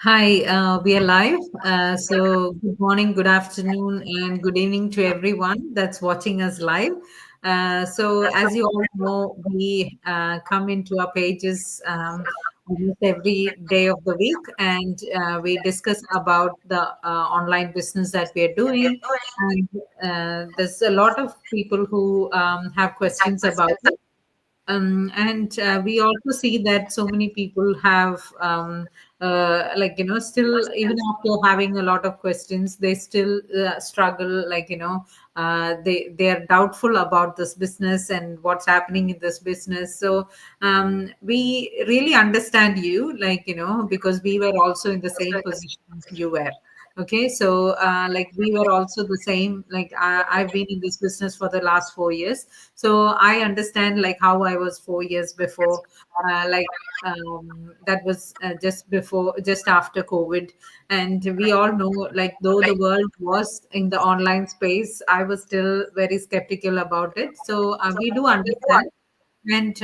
Hi, we are live. So, good morning, good afternoon, and good evening to everyone that's watching us live. As you all know, we come into our pages almost every day of the week, and we discuss about the online business that we are doing. And there's a lot of people who have questions about it. And we also see that so many people have still, even after having a lot of questions, they still struggle, they are doubtful about this business and what's happening in this business. So we really understand you, because we were also in the same position as you were. Okay, so we were also the same. I've been in this business for the last 4 years, so I understand like how I was 4 years before. That was just after COVID, and we all know, like, though the world was in the online space, I was still very skeptical about it. So we do understand. And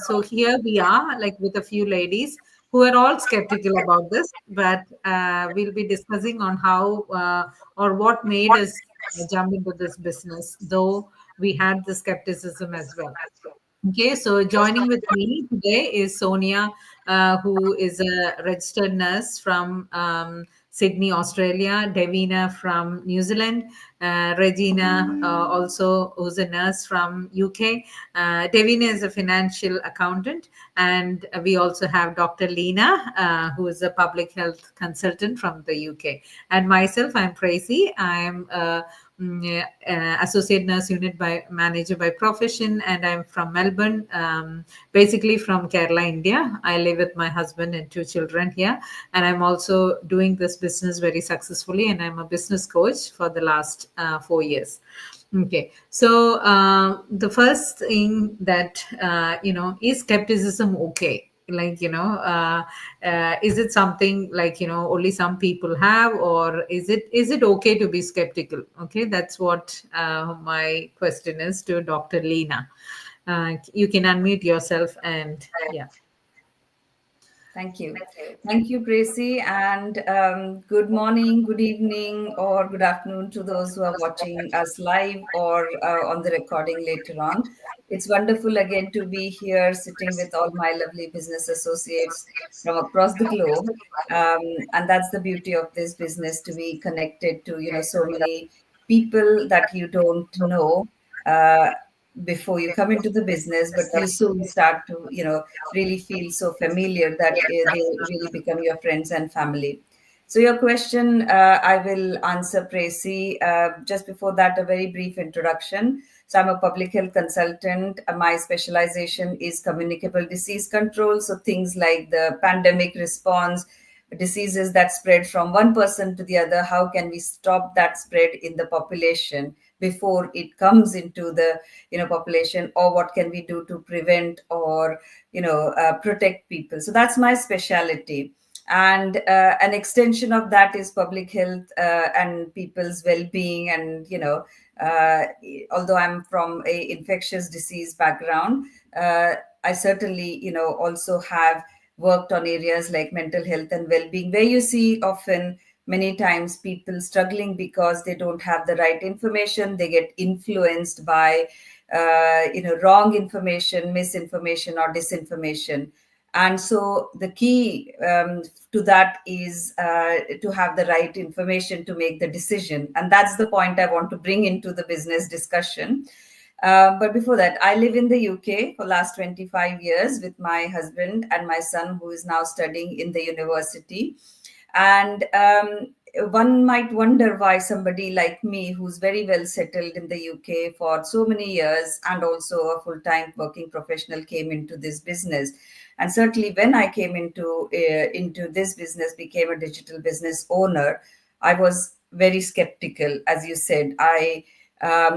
so here we are, like, with a few ladies who are all skeptical about this, but we'll be discussing on how or what made us jump into this business, though we had the skepticism as well. Okay, so joining with me today is Sonia, who is a registered nurse from Sydney, Australia, Davina from New Zealand, Regina, also who's a nurse from UK. Davina is a financial accountant, and we also have Dr. Lena, who is a public health consultant from the UK. And myself, I'm Tracy. I'm associate nurse unit by manager by profession, and I'm from Melbourne, basically from Kerala, India. I live with my husband and two children here, and I'm also doing this business very successfully, and I'm a business coach for the last 4 years. Okay, so the first thing that is skepticism okay? Is it something, only some people have, or is it okay to be skeptical? Okay, that's what my question is to Dr. Lena. You can unmute yourself, and yeah. Thank you. Thank you, Tracy. And good morning, good evening, or good afternoon to those who are watching us live or on the recording later on. It's wonderful again to be here sitting with all my lovely business associates from across the globe. And that's the beauty of this business, to be connected to, so many people that you don't know. Before you come into the business, but you soon start to really feel so familiar that they really become your friends and family. So your question, I will answer, Tracy. Just before that, a very brief introduction. So I'm a public health consultant. My specialization is communicable disease control. So things like the pandemic response, diseases that spread from one person to the other, how can we stop that spread in the population before it comes into the population, or what can we do to prevent or protect people. So that's my specialty. And an extension of that is public health and people's well-being. And uh, although I'm from a infectious disease background, I certainly also have worked on areas like mental health and well-being, where you see often many times people struggling because they don't have the right information. They get influenced by wrong information, misinformation, or disinformation. And so the key to that is to have the right information to make the decision. And that's the point I want to bring into the business discussion. But before that, I live in the UK for last 25 years with my husband and my son, who is now studying in the university. And one might wonder why somebody like me, who's very well settled in the UK for so many years and also a full-time working professional, came into this business. And certainly when I came into this business, became a digital business owner, I was very skeptical. As you said, I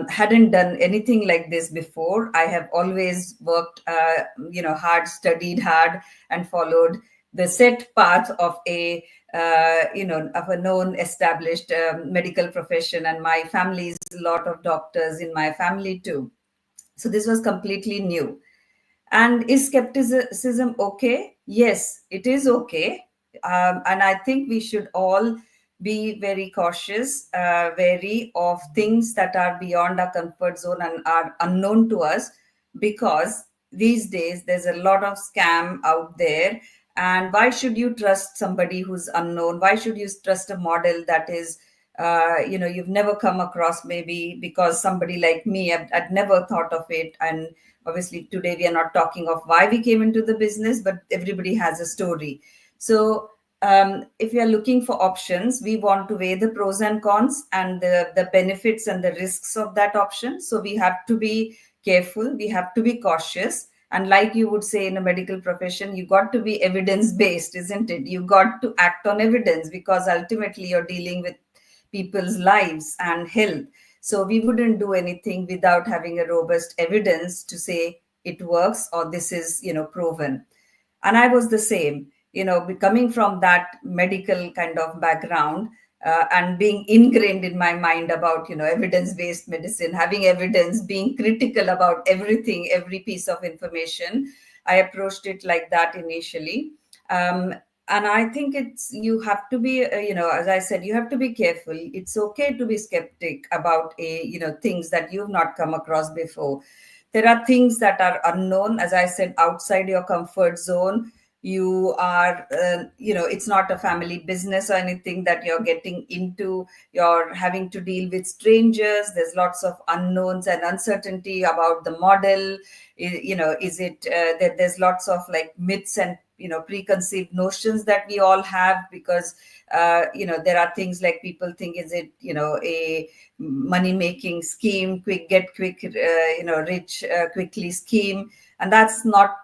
hadn't done anything like this before. I have always worked, hard, studied hard, and followed the set path of of a known established medical profession. And my family is a lot of doctors in my family too. So this was completely new. And is skepticism okay? Yes, it is okay. And I think we should all be very cautious, wary of things that are beyond our comfort zone and are unknown to us, because these days there's a lot of scam out there. And why should you trust somebody who's unknown? Why should you trust a model that is you've never come across? Maybe because somebody like me, I'd never thought of it. And obviously today we are not talking of why we came into the business, but everybody has a story. So if we are looking for options, we want to weigh the pros and cons and the benefits and the risks of that option. So we have to be careful, we have to be cautious. And like you would say in a medical profession, you got to be evidence based, isn't it? You got to act on evidence, because ultimately you're dealing with people's lives and health. So we wouldn't do anything without having a robust evidence to say it works or this is, proven. And I was the same, coming from that medical kind of background, and being ingrained in my mind about, evidence based medicine, having evidence, being critical about everything, every piece of information. I approached it like that initially. um, and I think it's, you have to be, as I said, you have to be careful. It's okay to be skeptic about things that you've not come across before. There are things that are unknown, as I said, outside your comfort zone. You are, it's not a family business or anything that you're getting into. You're having to deal with strangers. There's lots of unknowns and uncertainty about the model. Is it there's lots of like myths and preconceived notions that we all have, because there are things like people think, is it a money making scheme, quick get quick rich quickly scheme? And that's not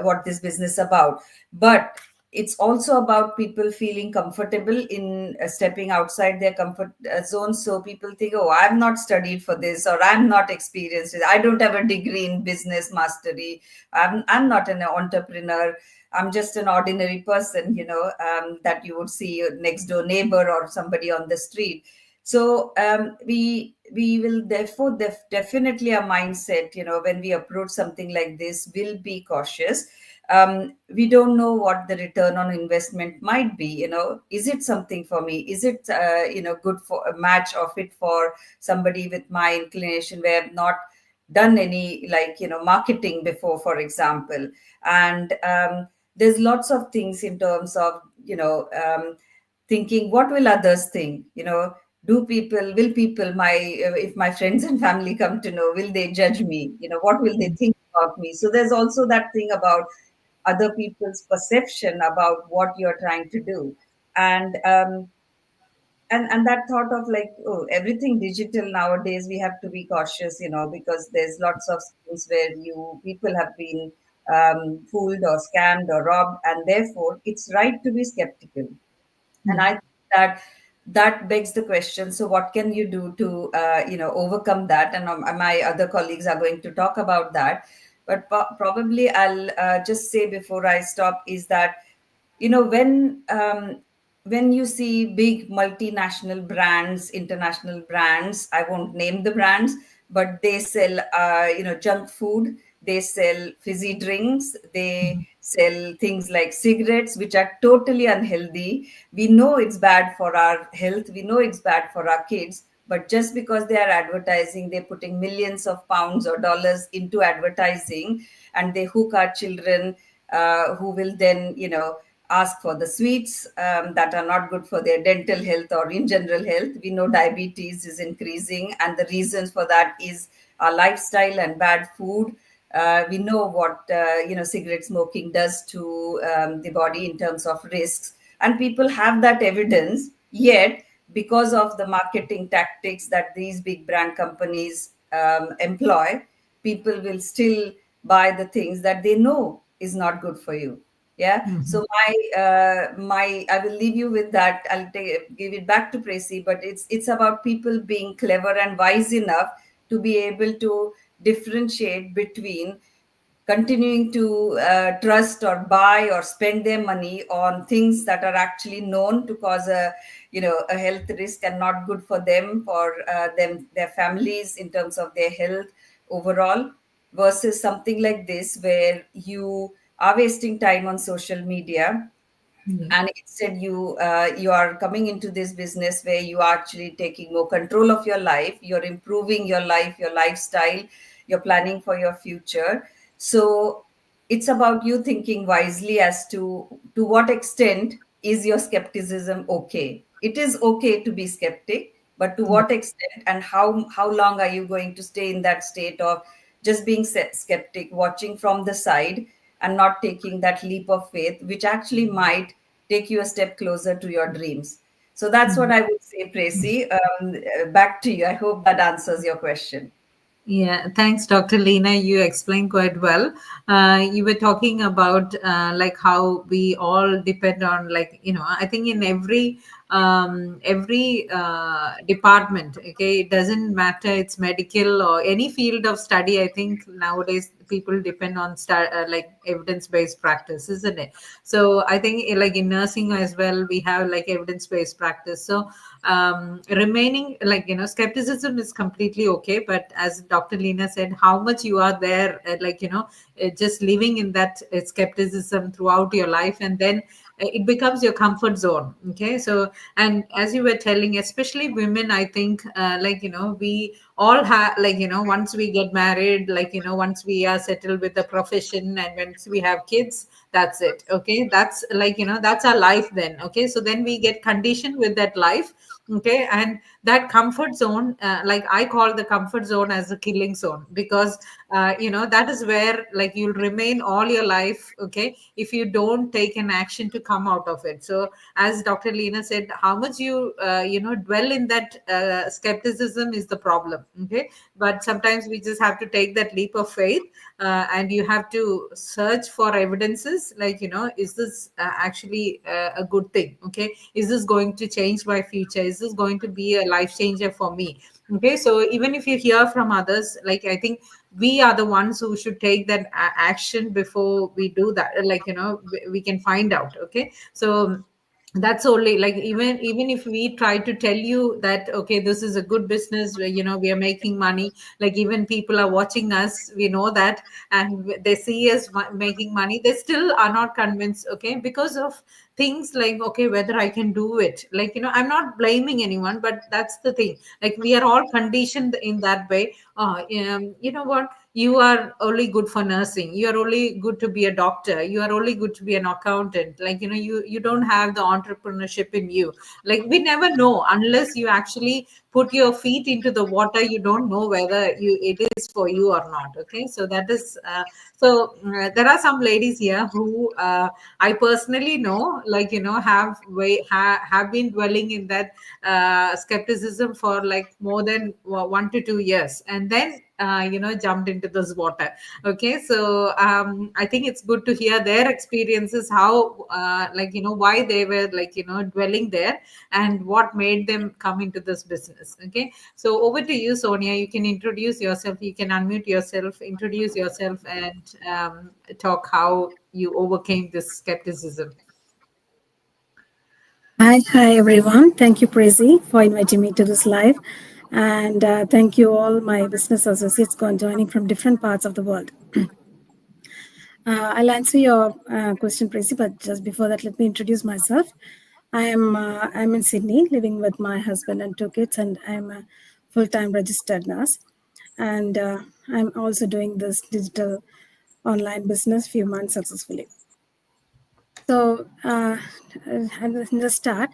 what this business about. But it's also about people feeling comfortable in stepping outside their comfort zone. So people think, oh, I'm not studied for this, or I'm not experienced, I don't have a degree in business mastery, I'm not an entrepreneur, I'm just an ordinary person, that you would see your next door neighbor or somebody on the street. So we will therefore definitely, a mindset, when we approach something like this, will be cautious. We don't know what the return on investment might be. Is it something for me? Is it good for a match of it for somebody with my inclination, where I've not done any, like, marketing before, for example. And there's lots of things in terms of thinking, what will others think? Will people, my if my friends and family come to know, will they judge me? What will they think about me? So there's also that thing about other people's perception about what you're trying to do. And um, and and that thought of like, oh, everything digital nowadays, we have to be cautious, because there's lots of things where you people have been fooled or scammed or robbed, and therefore it's right to be skeptical. And I think that begs the question, so what can you do to overcome that? And my other colleagues are going to talk about that. But probably I'll just say before I stop is that, when you see big multinational brands, international brands, I won't name the brands, but they sell junk food, they sell fizzy drinks, they sell things like cigarettes, which are totally unhealthy. We know it's bad for our health, we know it's bad for our kids, but just because they are advertising, they're putting millions of pounds or dollars into advertising, and they hook our children, who will then ask for the sweets that are not good for their dental health or in general health. We know diabetes is increasing, and the reasons for that is our lifestyle and bad food. We know what cigarette smoking does to the body in terms of risks, and people have that evidence. Yet, because of the marketing tactics that these big brand companies employ, people will still buy the things that they know is not good for you. Yeah. So my I will leave you with that. Give it back to Tracy, but it's about people being clever and wise enough to be able to differentiate between continuing to trust or buy or spend their money on things that are actually known to cause a health risk and not good for them, for their families in terms of their health overall, versus something like this where you are wasting time on social media, Yeah. and instead you are coming into this business where you are actually taking more control of your life, you're improving your life, your lifestyle, you're planning for your future. So it's about you thinking wisely as to what extent is your skepticism okay. It is okay to be skeptic, but to Yeah. what extent, and how long are you going to stay in that state of just being skeptic, watching from the side, and not taking that leap of faith, which actually might take you a step closer to your dreams. So that's what Mhm. I would say, Tracy. Back to you. I hope that answers your question. Yeah, thanks, Dr. Lena. You explained quite well. You were talking about like how we all depend on, like, I think in every department, okay, it doesn't matter it's medical or any field of study. I think nowadays people depend on like evidence-based practice, isn't it? So I think like in nursing as well, we have like evidence-based practice. So remaining like skepticism is completely okay, but as Dr. Lena said, how much you are there like just living in that skepticism throughout your life, and then it becomes your comfort zone. Okay, so and as you were telling, especially women, I think like we all have, like once we get married, like once we are settled with the profession and once we have kids, that's it. Okay, that's like that's our life then. Okay, so then we get conditioned with that life. Okay, and that comfort zone, like I call the comfort zone as a killing zone, because that is where like you'll remain all your life. Okay, if you don't take an action to come out of it. So as Dr. Lena said, how much you dwell in that skepticism is the problem. Okay, but sometimes we just have to take that leap of faith, and you have to search for evidences, like is this actually a good thing? Okay, is this going to change my future? Is this going to be a life changer for me? Okay, so even if you hear from others, like I think we are the ones who should take that action before we do that. Like we can find out. Okay, so that's only like, even if we try to tell you that okay, this is a good business where we are making money, like even people are watching us, we know that, and they see us making money, they still are not convinced. Okay, because of things like, okay, whether I can do it, like I'm not blaming anyone, but that's the thing, like we are all conditioned in that way. You know what, you are only good for nursing, you are only good to be a doctor, you are only good to be an accountant, like you don't have the entrepreneurship in you. Like we never know unless you actually put your feet into the water, you don't know whether it is for you or not. Okay, so that is there are some ladies here who I personally know, like have been dwelling in that skepticism for like more than 1 to 2 years, and then jumped into this water. Okay, so I think it's good to hear their experiences, how like why they were like dwelling there, and what made them come into this business. Okay, so over to you, Sonia. You can introduce yourself, you can unmute yourself, introduce yourself, and talk how you overcame this skepticism. Hi everyone. Thank you, Prezi, for inviting me to this live. And thank you all my business associates joining from different parts of the world. I'll answer your question, Prezi, but just before that, let me introduce myself. I'm in Sydney, living with my husband and 2 kids, and I'm a full-time registered nurse. And I'm also doing this digital online business few months successfully. So, in the start,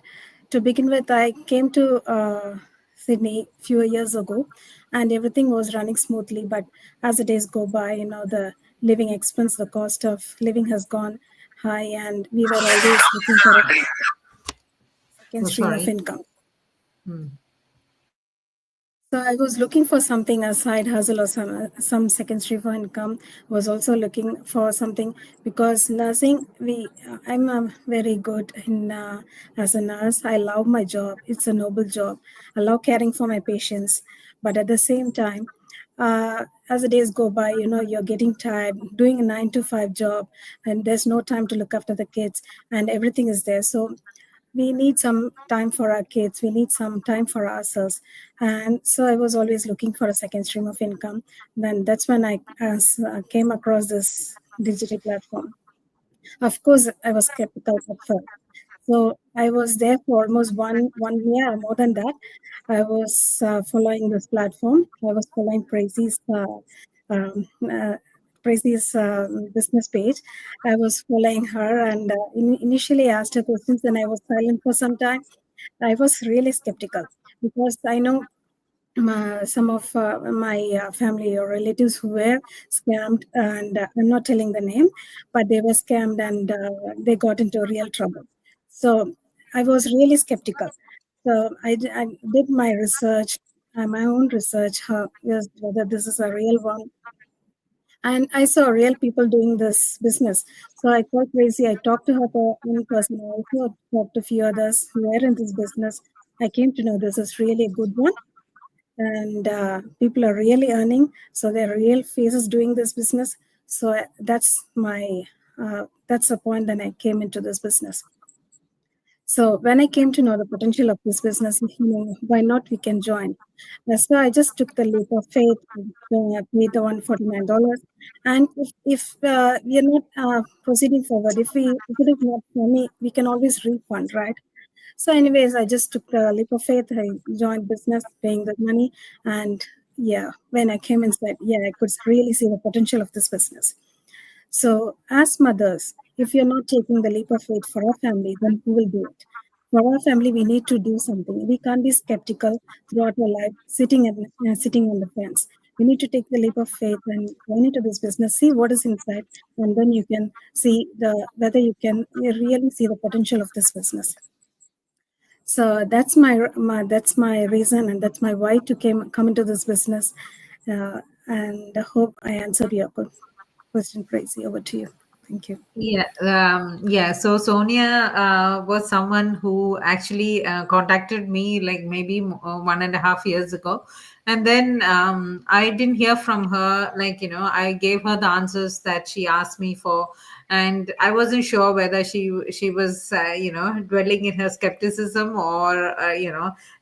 to begin with, I came to Sydney few years ago, and everything was running smoothly. But as the days go by, the living expense, the cost of living has gone high, and we were always looking for a second Oh, stream of sorry. income. Hmm. So I was looking for something, a side hustle or some second stream for income. Was also looking for something because nursing. I'm very good in as a nurse. I love my job. It's a noble job. I love caring for my patients, but at the same time, as the days go by, you're getting tired doing a 9 to 5 job, and there's no time to look after the kids, and everything is there. So we need some time for our kids, we need some time for ourselves. And so I was always looking for a second stream of income. Then that's when I came across this digital platform. Of course, I was skeptical at first. So I was there for almost one year, more than that. I was following this platform. I was following um, uh, Praisy's business page. I was following her, and initially asked her questions, and I was silent for some time. I was really skeptical because I know some of my family or relatives who were scammed, and I'm not telling the name, but they were scammed and they got into real trouble. So I was really skeptical. So I did my research, my own research, yes, whether this is a real one. And I saw real people doing this business. So I called Tracy. I talked to her in person. I also talked to a few others who were in this business. I came to know this is really a good one, and people are really earning, so they're real faces doing this business. So that's the point that I came into this business. So when I came to know the potential of this business, why not we can join. So I just took the leap of faith, paid the $149. And if we are not proceeding forward, if it is not for me, we can always refund, right? So, anyways, I just took the leap of faith. I joined business, paying the money, and yeah, when I came inside, yeah, I could really see the potential of this business. So, as mothers, if you're not taking the leap of faith for our family, then who will do it? For our family, we need to do something. We can't be skeptical throughout our life, sitting on the fence. We need to take the leap of faith and go into this business, see what is inside, and then you can see the whether you really see the potential of this business. So that's my reason, and that's my why to come into this business. And I hope I answered your question, Tracy. Over to you. Thank you. Yeah. So Sonia was someone who actually contacted me like maybe 1.5 years ago, and then I didn't hear from her. Like I gave her the answers that she asked me for, and I wasn't sure whether she was dwelling in her skepticism, or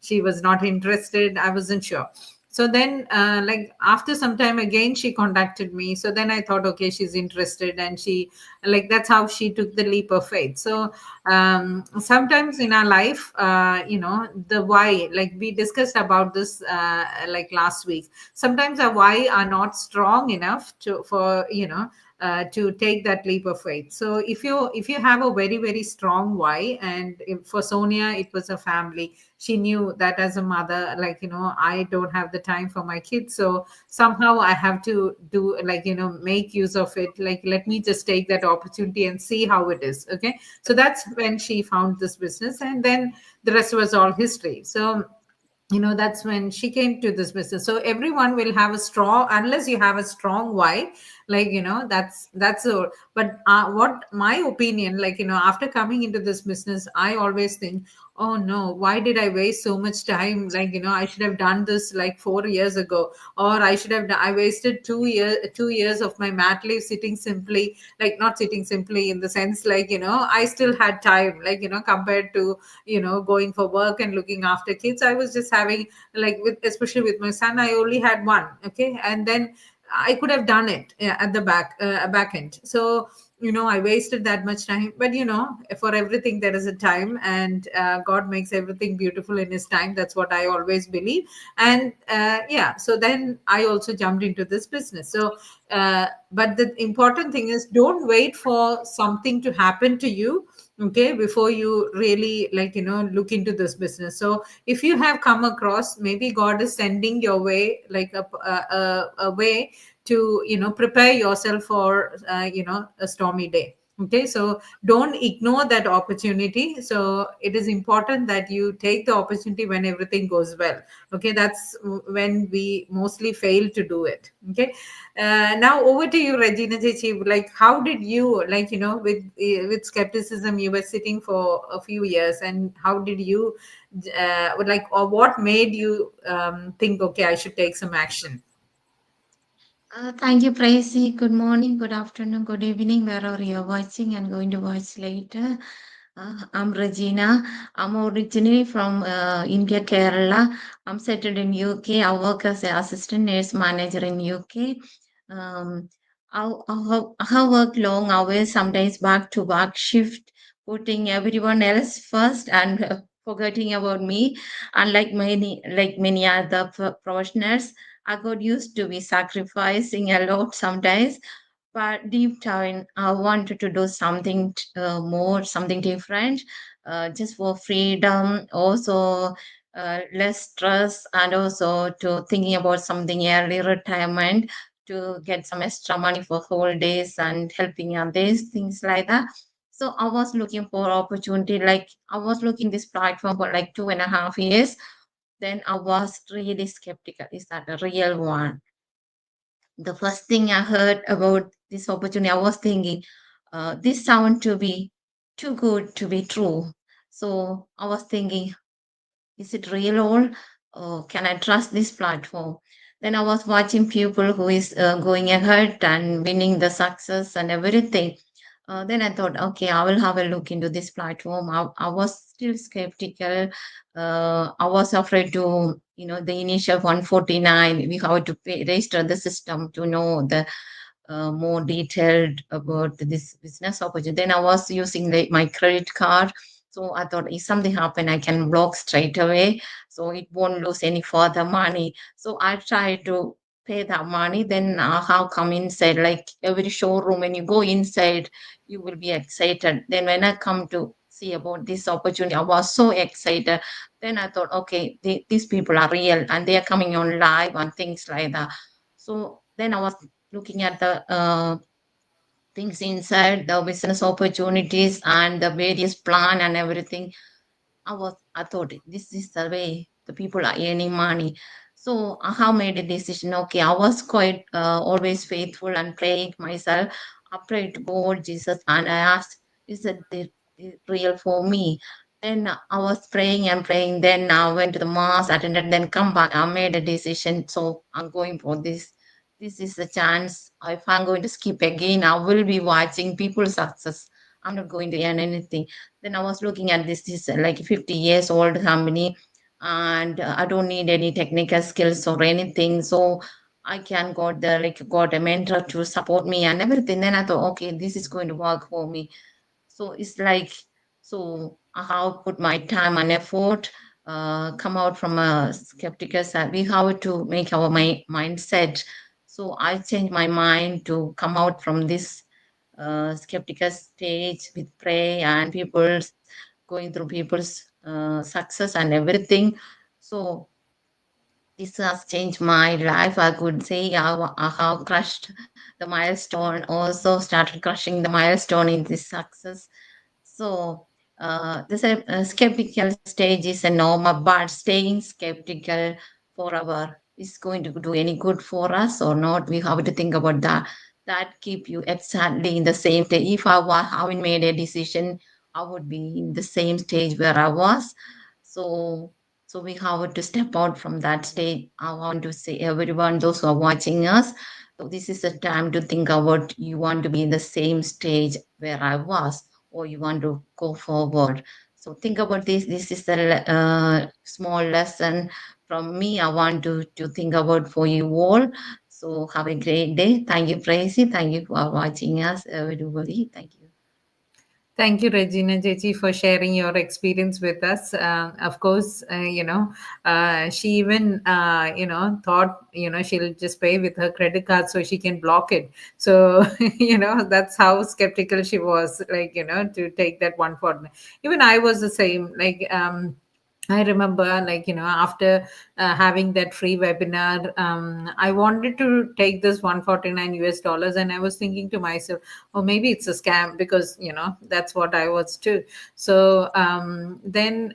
she was not interested. I wasn't sure. So then like after some time again she contacted me, so then I thought, okay, she's interested, and she, like, that's how she took the leap of faith. So sometimes in our life, the why, like we discussed about this like last week, sometimes our why are not strong enough to take that leap of faith. So if you have a very very strong why, and for Sonia it was a family. She knew that as a mother, like I don't have the time for my kids, so somehow I have to do, like make use of it, like let me just take that opportunity and see how it is. Okay, so that's when she found this business, and then the rest was all history. So that's when she came to this business. So everyone will have a strong, unless you have a strong why, like that's a, but what my opinion, like after coming into this business, I always think, oh no, why did I waste so much time? Like I should have done this like 4 years ago, or I should have I wasted 2 years of my mat leave sitting simply, like not sitting simply in the sense, like I still had time, like compared to going for work and looking after kids. I was just having, like, with especially with my son, I only had one. Okay, and then I could have done it at the back end. So I wasted that much time, but for everything there is a time, and God makes everything beautiful in his time. That's what I always believe. And yeah, so then I also jumped into this business. So but the important thing is, don't wait for something to happen to you, okay, before you really, like look into this business. So if you have come across, maybe God is sending your way, like a way to prepare yourself for a stormy day. Okay, so don't ignore that opportunity. So it is important that you take the opportunity when everything goes well. Okay, that's when we mostly fail to do it. Okay, now over to you, Regina Chechi. Like, how did you, like with skepticism, you were sitting for a few years, and how did you like, or what made you think, okay, I should take some action? Thank you, Tracy. Good morning, good afternoon, good evening, wherever you're watching and going to watch later. I'm Regina. I'm originally from India, Kerala. I'm settled in UK. I work as an assistant nurse manager in UK. Um, I work long hours, sometimes back to back shift, putting everyone else first and forgetting about me. Unlike many other professionals, I got used to be sacrificing a lot sometimes. But deep down, I wanted to do something more, something different, just for freedom, also less stress, and also to thinking about something early retirement to get some extra money for holidays and helping others, things like that. So I was looking for opportunity. Like I was looking this platform for like 2.5 years. Then I was really skeptical. Is that a real one? The first thing I heard about this opportunity, I was thinking, this sound to be too good to be true. So I was thinking, is it real or can I trust this platform? Then I was watching people who is going ahead and winning the success and everything. Then I thought, okay, I will have a look into this platform. I was still skeptical. I was afraid to, the initial 149, we have to register the system to know the more detailed about this business opportunity. Then I was using my credit card. So I thought if something happen, I can block straight away. So it won't lose any further money. So I tried to pay that money. Then how come inside, like every showroom, when you go inside, you will be excited. Then when I come to see about this opportunity, I was so excited. Then I thought, okay, these people are real and they are coming on live and things like that. So then I was looking at the things inside the business opportunities and the various plan and everything. I thought this is the way the people are earning money. So I have made a decision. Okay, I was quite always faithful and praying myself. I prayed to God, Jesus, and I asked, is it real for me? Then I was praying and praying. Then I went to the mass, attended, then come back. I made a decision. So I'm going for this. This is the chance. If I'm going to skip again, I will be watching people's success. I'm not going to earn anything. Then I was looking at this like 50 years old company, and I don't need any technical skills or anything. So I can got a mentor to support me and everything. Then I thought, okay, this is going to work for me. So it's like, so I have put my time and effort, come out from a skeptical side. We have to make our mindset. So I changed my mind to come out from this skeptical stage with pray and people's going through people's success and everything. So this has changed my life. I could say I have crushed the milestone, also started crushing the milestone in this success. So this skeptical stage is a normal, but staying skeptical forever is going to do any good for us or not. We have to think about that. That keep you exactly in the same stage. If haven't made a decision, I would be in the same stage where I was. So so we have to step out from that stage. I want to say everyone, those who are watching us, so this is a time to think about you want to be in the same stage where I was, or you want to go forward. So think about this. This is a small lesson from me. I want to think about for you all. So have a great day. Thank you, Tracy. Thank you for watching us, everybody. Thank you. Thank you, Regina Jeji, for sharing your experience with us. Of course, she even, thought, she'll just pay with her credit card so she can block it. So, that's how skeptical she was, like, to take that one for. Even I was the same. Like, I remember, like, after having that free webinar, I wanted to take this 149 US dollars, and I was thinking to myself, oh, maybe it's a scam, because, that's what I was too. So then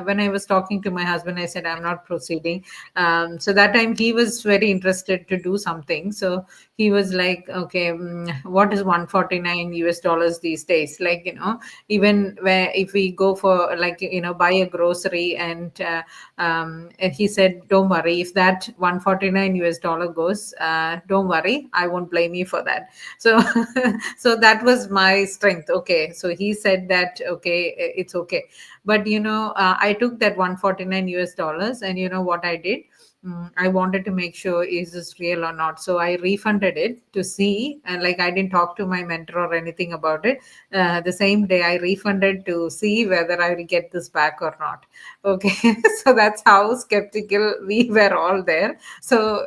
when I was talking to my husband, I said, I'm not proceeding. So that time he was very interested to do something. So he was like, okay, what is 149 US dollars these days? Like, even where if we go for, like, buy a grocery, and he said, don't worry, if that 149 US dollar goes, don't worry, I won't blame you for that. So so that was my strength. Okay, so he said that, okay, it's okay. But I took that 149 US dollars, and what I did, I wanted to make sure is this real or not. So I refunded it to see, and like I didn't talk to my mentor or anything about it. The same day I refunded to see whether I will get this back or not. Okay, so that's how skeptical we were all there. So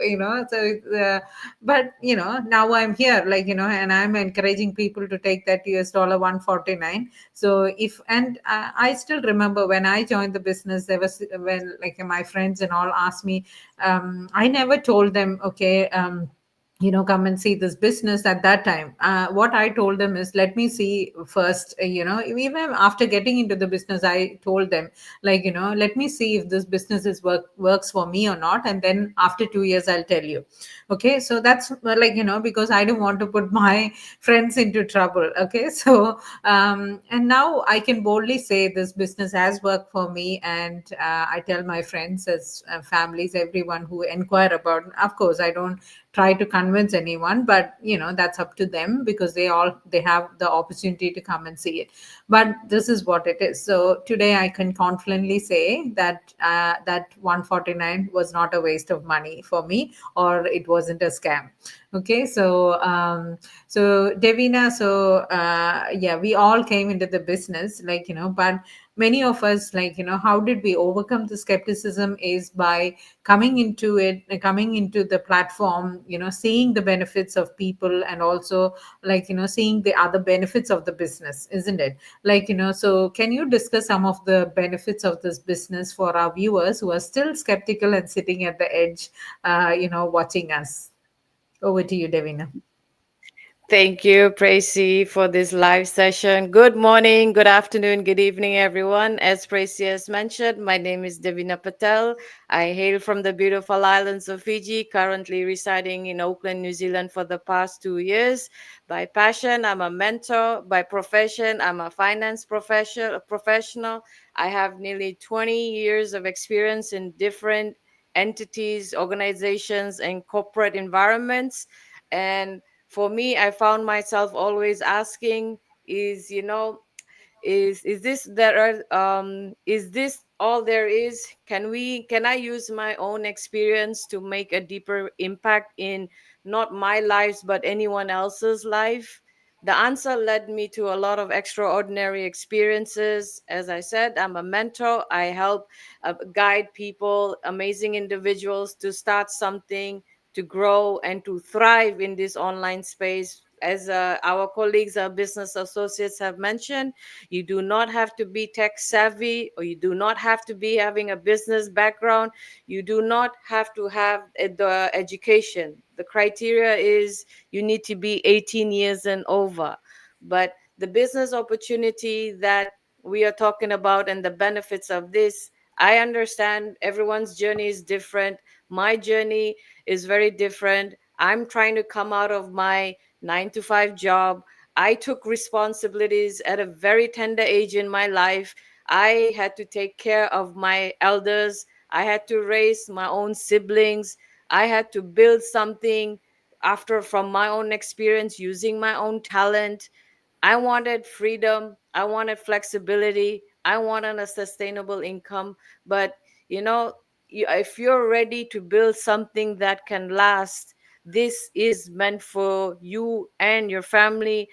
but now I'm here, like and I'm encouraging people to take that US dollar 149. So if and I still remember when I joined the business, there was when like my friends and all asked me, I never told them, okay, come and see this business at that time. What I told them is, let me see first, even after getting into the business, I told them, like, let me see if this business works for me or not. And then after 2 years, I'll tell you. Okay. So that's like, because I don't want to put my friends into trouble. Okay. So, and now I can boldly say this business has worked for me. And I tell my friends, as families, everyone who inquire about, of course, I don't try to convince anyone, but that's up to them, because they have the opportunity to come and see it. But this is what it is. So today I can confidently say that that 149 was not a waste of money for me, or it wasn't a scam. Okay. So Devina, so yeah, we all came into the business, like, but many of us, like, how did we overcome the skepticism is by coming into the platform, seeing the benefits of people, and also, like, seeing the other benefits of the business, isn't it? Like, so can you discuss some of the benefits of this business for our viewers who are still skeptical and sitting at the edge, watching us? Over to you, Devina. Thank you, Tracy, for this live session. Good morning, good afternoon, good evening, everyone. As Tracy has mentioned, my name is Devina Patel. I hail from the beautiful islands of Fiji, currently residing in Auckland, New Zealand for the past 2 years. By passion, I'm a mentor. By profession, I'm a finance professional. I have nearly 20 years of experience in different entities, organizations, and corporate environments. And for me, I found myself always asking, is you know is this there are is this all there is? Can I use my own experience to make a deeper impact in not my lives but anyone else's life? The answer led me to a lot of extraordinary experiences. As I said, I'm a mentor. I help guide people, amazing individuals, to start something, to grow and to thrive in this online space. As our colleagues, our business associates have mentioned, you do not have to be tech savvy, or you do not have to be having a business background. You do not have to have the education. The criteria is you need to be 18 years and over. But the business opportunity that we are talking about and the benefits of this, I understand everyone's journey is different. My journey is very different. I'm trying to come out of my 9 to 5 job. I took responsibilities at a very tender age in my life. I had to take care of my elders. I had to raise my own siblings. I had to build something after from my own experience using my own talent. I wanted freedom. I wanted flexibility. I wanted a sustainable income. But, you know, if you're ready to build something that can last, this is meant for you and your family.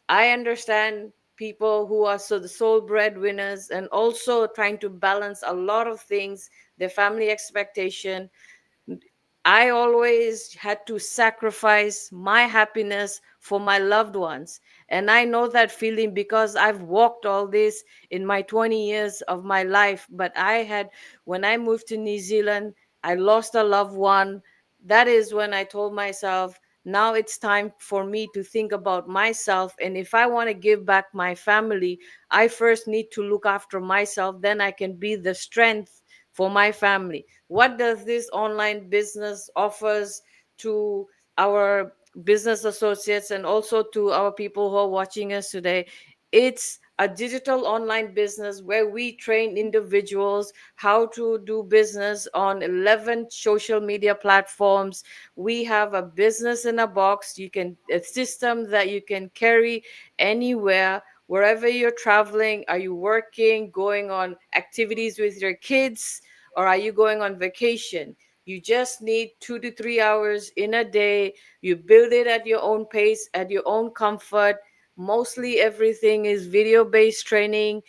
I understand people who are so the sole breadwinners and also trying to balance a lot of things, their family expectation. I always had to sacrifice my happiness for my loved ones. And I know that feeling because I've walked all this in my 20 years of my life. But when I moved to New Zealand, I lost a loved one. That is when I told myself, now it's time for me to think about myself. And if I want to give back my family, I first need to look after myself. Then I can be the strength for my family. What does this online business offers to our business associates and also to our people who are watching us today? It's a digital online business where we train individuals how to do business on 11 social media platforms. We have a business in a box. A system that you can carry anywhere, wherever you're traveling. Are you working, going on activities with your kids, or are you going on vacation? You just need 2 to 3 hours in a day. You build it at your own pace, at your own comfort. Mostly everything is video based training.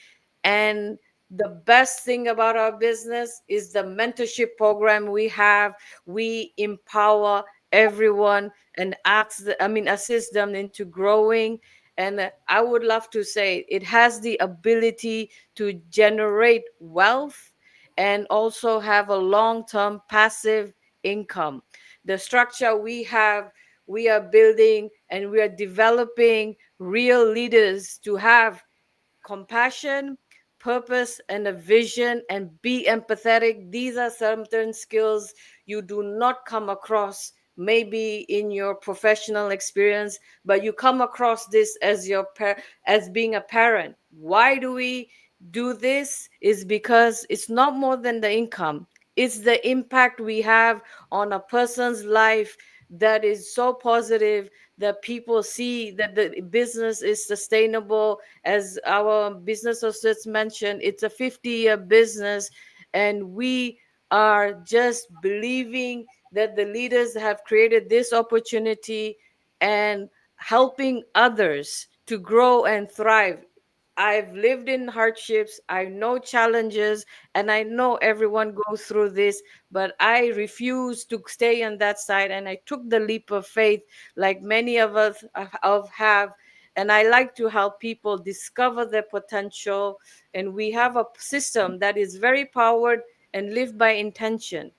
And the best thing about our business is the mentorship program we have. We empower everyone and assist them into growing. And I would love to say it has the ability to generate wealth and also have a long term passive income. The structure we are building and we are developing real leaders to have compassion, purpose, and a vision, and be empathetic. These are certain skills you do not come across maybe in your professional experience, but you come across this as as being a parent. Why do we do this? Is because it's not more than the income. It's the impact we have on a person's life that is so positive that people see that the business is sustainable. As our business associates mentioned, it's a 50-year business, and we are just believing that the leaders have created this opportunity and helping others to grow and thrive. I've lived in hardships, I know challenges, and I know everyone goes through this, but I refuse to stay on that side. And I took the leap of faith, like many of us have. And I like to help people discover their potential. And we have a system that is very powered and live by intention.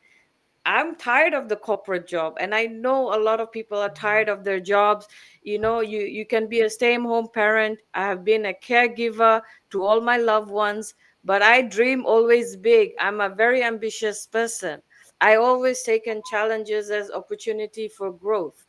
I'm tired of the corporate job, and I know a lot of people are tired of their jobs. You can be a stay-at-home parent. I have been a caregiver to all my loved ones, but I dream always big. I'm a very ambitious person. I always taken challenges as opportunity for growth.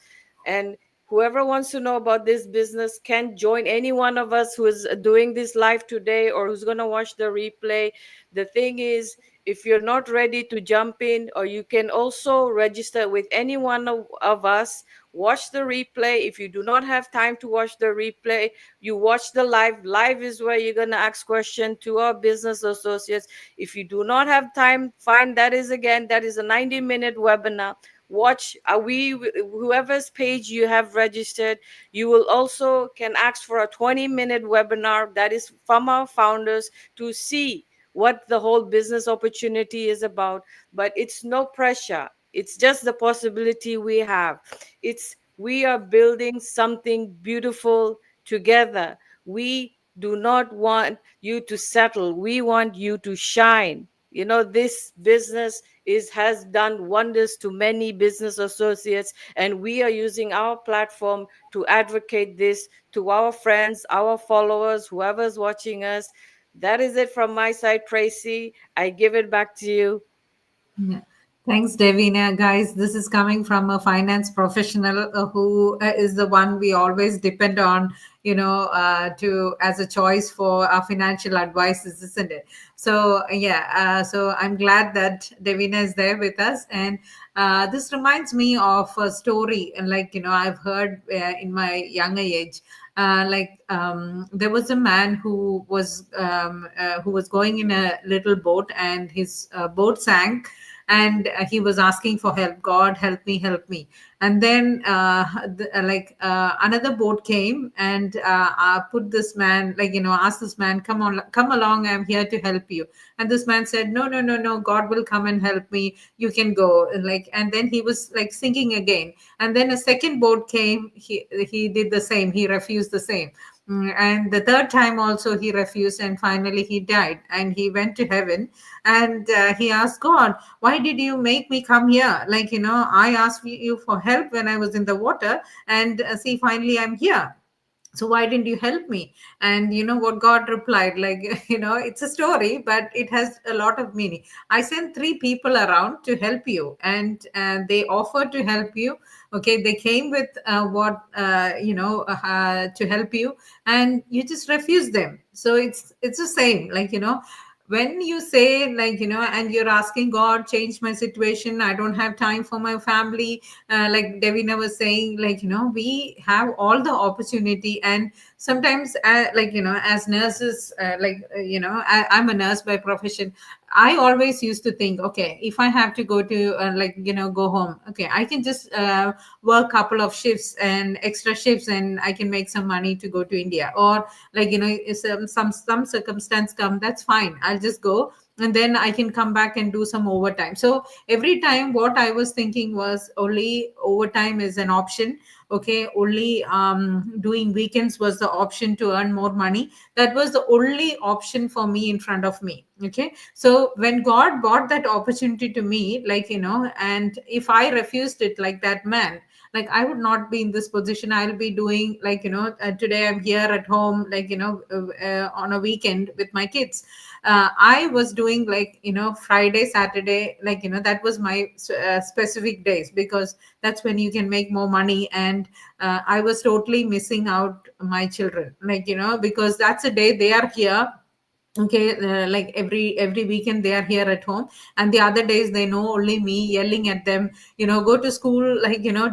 And whoever wants to know about this business can join any one of us who is doing this live today or who's going to watch the replay. The thing is, if you're not ready to jump in, or you can also register with any one of us, watch the replay. If you do not have time to watch the replay, you watch the live is where you're going to ask questions to our business associates. If you do not have time, fine, that is a 90-minute webinar. Watch we whoever's page you have registered, you will also can ask for a 20-minute webinar that is from our founders to see what the whole business opportunity is about. But it's no pressure, it's just the possibility we have. It's we are building something beautiful together. We do not want you to settle, we want you to shine. This business has done wonders to many business associates, and we are using our platform to advocate this to our friends, our followers, whoever's watching us. That is it from my side, Tracy. I give it back to you. Yeah. Thanks, Davina. Guys, this is coming from a finance professional who is the one we always depend on, to as a choice for our financial advices, isn't it? So, yeah, so I'm glad that Davina is there with us. And this reminds me of a story, and I've heard in my younger age. There was a man who was going in a little boat, and his boat sank, and he was asking for help. God, help me. And then another boat came, and put this man, asked this man, come along, I'm here to help you. And this man said, no, no, no, no, God will come and help me, you can go. And then he was sinking again. And then a second boat came, he did the same, he refused the same. And the third time also he refused, and finally he died, and he went to heaven. And he asked God, why did you make me come here? I asked you for help when I was in the water, and see, finally I'm here, so why didn't you help me? And you know what God replied? It's a story, but it has a lot of meaning. I sent three people around to help you, and they offered to help you. Okay, they came with to help you, and you just refused them. So it's the same, when you say, and you're asking God, change my situation, I don't have time for my family, like Devina was saying, we have all the opportunity. And sometimes like as nurses, I'm a nurse by profession. I always used to think, okay, if I have to go to go home, okay, I can just work couple of shifts and extra shifts, and I can make some money to go to India. Or if some circumstance come, that's fine, I'll just go, and then I can come back and do some overtime. So every time what I was thinking was only overtime is an option. Okay, only doing weekends was the option to earn more money. That was the only option for me in front of me. Okay, so when God brought that opportunity to me, and if I refused it like that man, like I would not be in this position. I'll be doing today I'm here at home, on a weekend with my kids. I was doing Friday, Saturday, that was my specific days, because that's when you can make more money. And I was totally missing out my children, because that's a day they are here. Okay, like every weekend they are here at home, and the other days they know only me yelling at them, go to school,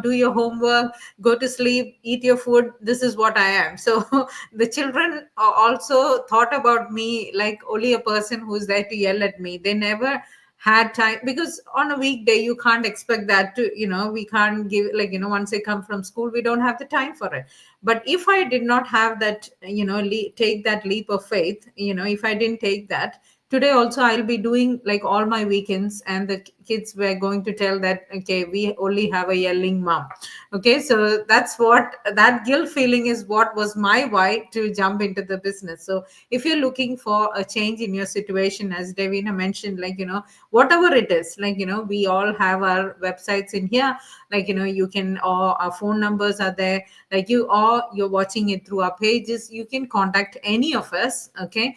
do your homework, go to sleep, eat your food. This is what I am. So the children also thought about me like only a person who's there to yell at me. They never had time, because on a weekday you can't expect that to, we can't give, once they come from school, we don't have the time for it. But if I did not have that, take that leap of faith, if I didn't take that, today also I'll be doing like all my weekends, and the kids were going to tell that, okay, we only have a yelling mom. Okay, so that's what that guilt feeling is, what was my why to jump into the business. So if you're looking for a change in your situation, as Davina mentioned, whatever it is, we all have our websites in here, you can, or our phone numbers are there, or you're watching it through our pages, you can contact any of us. Okay,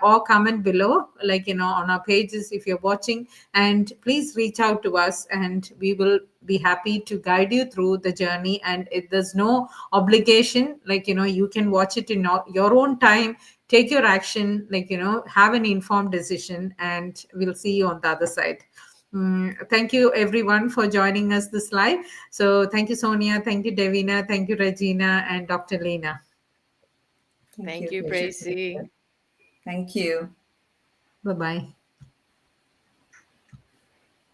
or comment below, on our pages if you're watching, and please reach out to us, and we will be happy to guide you through the journey. And there's no obligation, you can watch it in your own time, take your action, have an informed decision, and we'll see you on the other side. Thank you everyone for joining us this live. So thank you, Sonia. Thank you, Davina. Thank you, Regina and Dr. Lena. Thank Thank you, you, Tracy. Tracy. Thank you. Bye-bye.